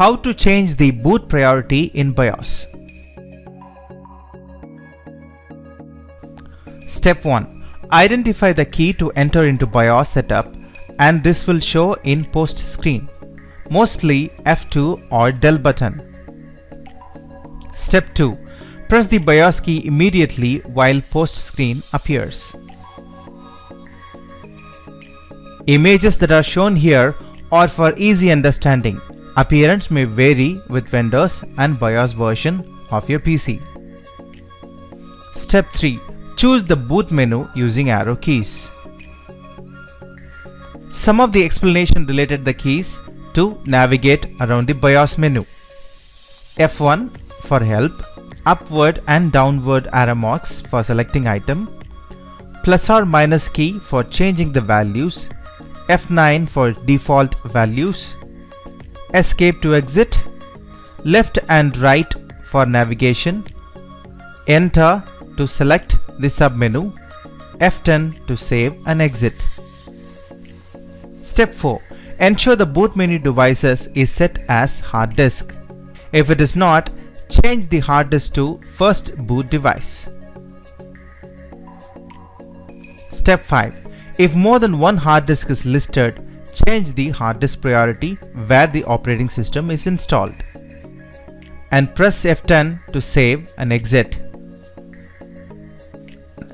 How to change the boot priority in BIOS. Step 1. Identify the key to enter into BIOS setup, and this will show in post screen, mostly F2 or del button. Step 2. Press the BIOS key immediately while post screen appears. Images that are shown here are for easy understanding. Appearance may vary with vendors and BIOS version of your PC. Step 3. Choose the boot menu using arrow keys. Some of the explanation related the keys to navigate around the BIOS menu. F1 for help, upward and downward arrow marks for selecting item, plus or minus key for changing the values, F9 for default values, escape to exit, left and right for navigation, enter to select the submenu, F10 to save and exit. Step 4. Ensure the boot menu devices is set as hard disk. If it is not, change the hard disk to first boot device. Step 5. If more than one hard disk is listed, change the hard disk priority where the operating system is installed. And press F10 to save and exit.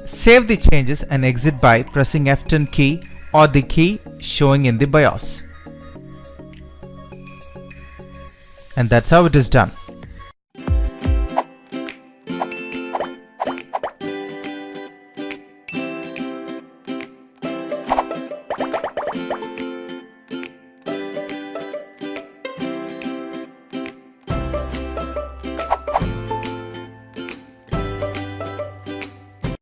Save the changes and exit by pressing F10 key or the key showing in the BIOS. And that's how it is done.